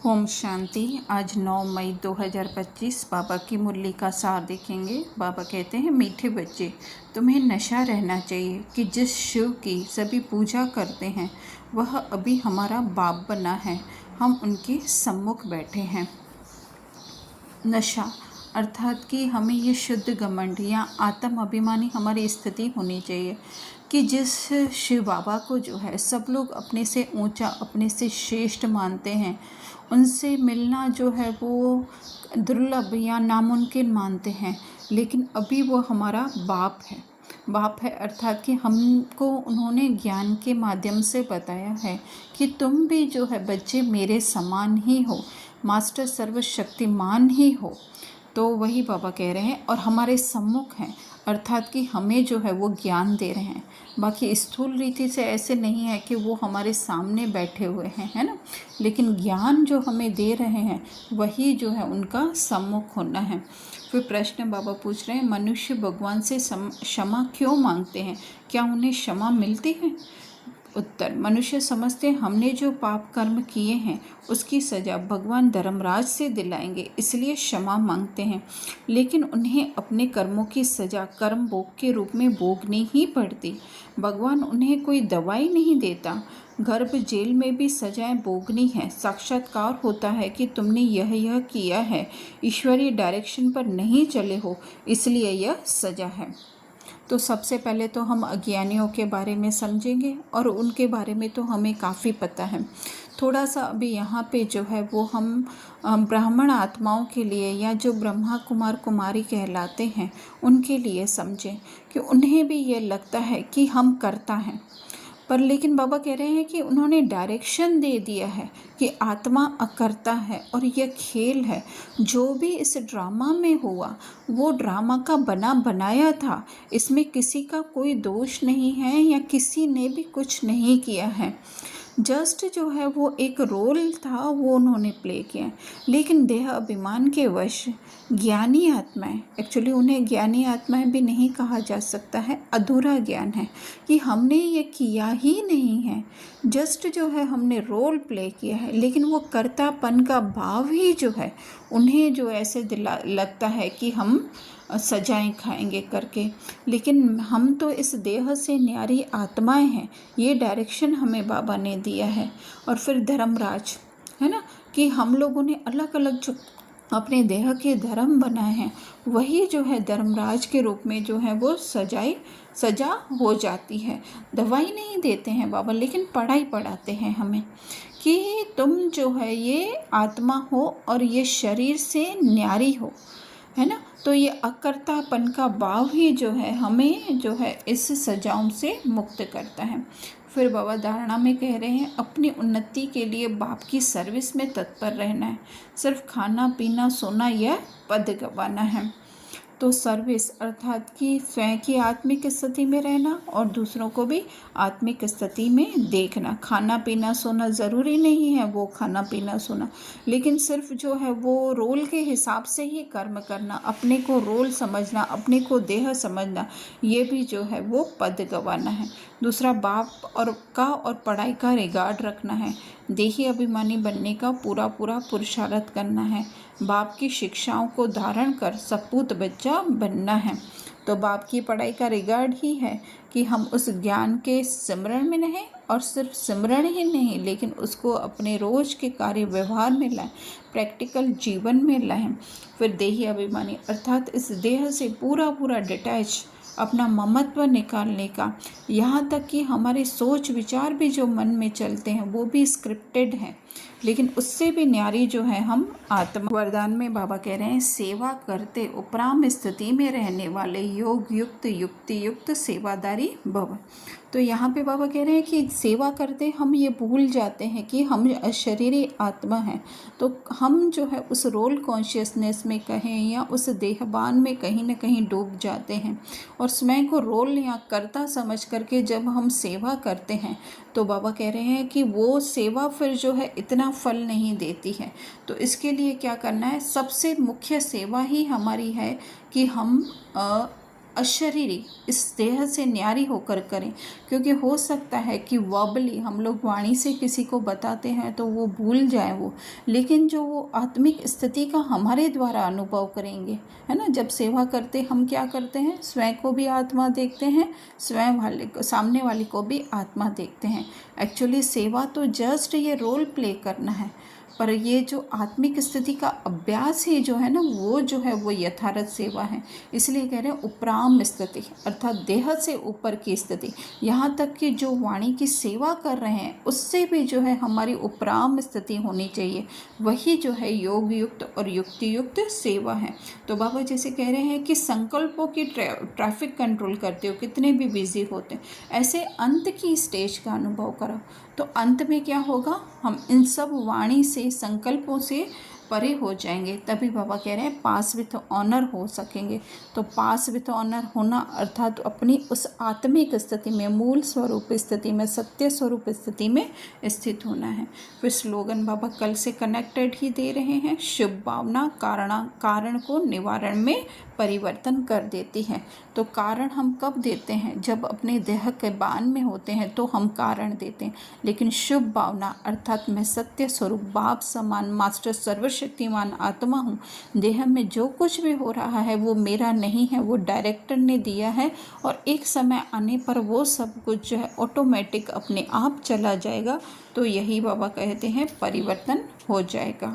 ओम शांति। आज 9 मई 2025 बाबा की मुरली का सार देखेंगे। बाबा कहते हैं, मीठे बच्चे, तुम्हें नशा रहना चाहिए कि जिस शिव की सभी पूजा करते हैं वह अभी हमारा बाप बना है। हम उनके सम्मुख बैठे हैं। नशा अर्थात कि हमें ये शुद्ध घमंड या आत्म अभिमानी हमारी स्थिति होनी चाहिए कि जिस शिव बाबा को जो है सब लोग अपने से ऊंचा, अपने से श्रेष्ठ मानते हैं, उनसे मिलना जो है वो दुर्लभ या नामुमकिन मानते हैं, लेकिन अभी वो हमारा बाप है अर्थात कि हमको उन्होंने ज्ञान के माध्यम से बताया है कि तुम भी जो है बच्चे मेरे समान ही हो, मास्टर सर्वशक्तिमान ही हो। तो वही बाबा कह रहे हैं और हमारे सम्मुख हैं, अर्थात कि हमें जो है वो ज्ञान दे रहे हैं। बाकी स्थूल रीति से ऐसे नहीं है कि वो हमारे सामने बैठे हुए हैं, है ना, लेकिन ज्ञान जो हमें दे रहे हैं वही जो है उनका सम्मुख होना है। फिर प्रश्न बाबा पूछ रहे हैं, मनुष्य भगवान से क्षमा क्यों मांगते हैं, क्या उन्हें क्षमा मिलती है? उत्तर, मनुष्य समझते हमने जो पाप कर्म किए हैं उसकी सज़ा भगवान धर्मराज से दिलाएंगे, इसलिए क्षमा मांगते हैं, लेकिन उन्हें अपने कर्मों की सज़ा कर्म भोग के रूप में भोगनी ही पड़ती। भगवान उन्हें कोई दवाई नहीं देता। गर्भ जेल में भी सजाएं भोगनी है। साक्षात्कार होता है कि तुमने यह किया है, ईश्वरीय डायरेक्शन पर नहीं चले हो, इसलिए यह सजा है। तो सबसे पहले तो हम अज्ञानियों के बारे में समझेंगे और उनके बारे में तो हमें काफ़ी पता है। थोड़ा सा अभी यहाँ पे जो है वो हम ब्राह्मण आत्माओं के लिए या जो ब्रह्मा कुमार कुमारी कहलाते हैं उनके लिए समझें कि उन्हें भी ये लगता है कि हम करता हैं, पर लेकिन बाबा कह रहे हैं कि उन्होंने डायरेक्शन दे दिया है कि आत्मा अकर्ता है और यह खेल है। जो भी इस ड्रामा में हुआ वो ड्रामा का बना बनाया था, इसमें किसी का कोई दोष नहीं है या किसी ने भी कुछ नहीं किया है। जस्ट जो है वो एक रोल था, वो उन्होंने प्ले किया। लेकिन देह अभिमान के वश ज्ञानी आत्माएं, एक्चुअली उन्हें ज्ञानी आत्माएं भी नहीं कहा जा सकता है, अधूरा ज्ञान है कि हमने ये किया ही नहीं है, जस्ट जो है हमने रोल प्ले किया है। लेकिन वो कर्तापन का भाव ही जो है उन्हें जो ऐसे लगता है कि हम सजाएं खाएंगे करके, लेकिन हम तो इस देह से न्यारी आत्माएं हैं। ये डायरेक्शन हमें बाबा ने दिया है। और फिर धर्मराज, है ना, कि हम लोगों ने अलग अलग जो अपने देह के धर्म बनाए हैं वही जो है धर्मराज के रूप में जो है वो सजा हो जाती है। दवाई नहीं देते हैं बाबा, लेकिन पढ़ाई पढ़ाते हैं हमें कि तुम जो है ये आत्मा हो और ये शरीर से न्यारी हो, है ना। तो ये अकर्तापन का भाव ही जो है हमें जो है इस सजाओं से मुक्त करता है। फिर बाबा धारणा में कह रहे हैं, अपनी उन्नति के लिए बाप की सर्विस में तत्पर रहना है, सिर्फ खाना पीना सोना यह पद गंवाना है। तो सर्विस अर्थात कि स्वयं की आत्मिक स्थिति में रहना और दूसरों को भी आत्मिक स्थिति में देखना। खाना पीना सोना ज़रूरी नहीं है वो खाना पीना सोना, लेकिन सिर्फ जो है वो रोल के हिसाब से ही कर्म करना, अपने को रोल समझना, अपने को देह समझना, ये भी जो है वो पद गंवाना है। दूसरा बाप और पढ़ाई का रिगार्ड रखना है। देही अभिमानी बनने का पूरा पुरुषार्थ करना है। बाप की शिक्षाओं को धारण कर सपूत बच्चा बनना है। तो बाप की पढ़ाई का रिगार्ड ही है कि हम उस ज्ञान के सिमरण में रहें, और सिर्फ सिमरण ही नहीं लेकिन उसको अपने रोज के कार्य व्यवहार में लाएं, प्रैक्टिकल जीवन में लाएं। फिर देही अभिमानी अर्थात इस देह से पूरा डिटैच, अपना ममत्व निकालने का, यहाँ तक कि हमारे सोच विचार भी जो मन में चलते हैं वो भी स्क्रिप्टेड हैं, लेकिन उससे भी न्यारी जो है हम आत्मा। वरदान में बाबा कह रहे हैं, सेवा करते उपराम स्थिति में रहने वाले योग युक्त युक्ति युक्त सेवादारी भव। तो यहाँ पे बाबा कह रहे हैं कि सेवा करते हम ये भूल जाते हैं कि हम अशरीरी आत्मा हैं, तो हम जो है उस रोल कॉन्शियसनेस में कहें या उस देहबान में कहीं ना कहीं डूब जाते हैं, और स्वयं को रोल या कर्ता समझ करके जब हम सेवा करते हैं तो बाबा कह रहे हैं कि वो सेवा फिर जो है इतना फल नहीं देती है। तो इसके लिए क्या करना है, सबसे मुख्य सेवा ही हमारी है कि हम अशरीरी इस देह से न्यारी होकर करें। क्योंकि हो सकता है कि वर्बली हम लोग वाणी से किसी को बताते हैं तो वो भूल जाए वो, लेकिन जो वो आत्मिक स्थिति का हमारे द्वारा अनुभव करेंगे, है ना। जब सेवा करते हम क्या करते हैं, स्वयं को भी आत्मा देखते हैं, स्वयं वाले को, सामने वाले को भी आत्मा देखते हैं। एक्चुअली सेवा तो जस्ट ये रोल प्ले करना है, पर ये जो आत्मिक स्थिति का अभ्यास ही जो है ना, वो जो है वो यथार्थ सेवा है। इसलिए कह रहे हैं उपराम स्थिति, अर्थात देह से ऊपर की स्थिति। यहाँ तक कि जो वाणी की सेवा कर रहे हैं उससे भी जो है हमारी उपराम स्थिति होनी चाहिए। वही जो है योग युक्त और युक्ति युक्त सेवा है। तो बाबा जैसे कह रहे हैं कि संकल्पों की ट्रैफिक कंट्रोल करते हो, कितने भी बिजी होते हैं, ऐसे अंत की स्टेज का अनुभव करो। तो अंत में क्या होगा, हम इन सब वाणी से, संकल्पों से परे हो जाएंगे। तभी बाबा कह रहे हैं पास विथ ऑनर हो सकेंगे। तो पास विथ ऑनर होना अर्थात अपनी उस आत्मिक स्थिति में, मूल स्वरूप स्थिति में, सत्य स्वरूप स्थिति में स्थित होना है। फिर स्लोगन बाबा कल से कनेक्टेड ही दे रहे हैं, शुभ भावना कारण को निवारण में परिवर्तन कर देती है। तो कारण हम कब देते हैं, जब अपने देह के बान में होते हैं तो हम कारण देते हैं। लेकिन शुभ भावना अर्थात मैं सत्य स्वरूप बाप समान मास्टर सर्वशक्तिमान आत्मा हूँ, देह में जो कुछ भी हो रहा है वो मेरा नहीं है, वो डायरेक्टर ने दिया है, और एक समय आने पर वो सब कुछ जो है ऑटोमेटिक अपने आप चला जाएगा। तो यही बाबा कहते हैं परिवर्तन हो जाएगा।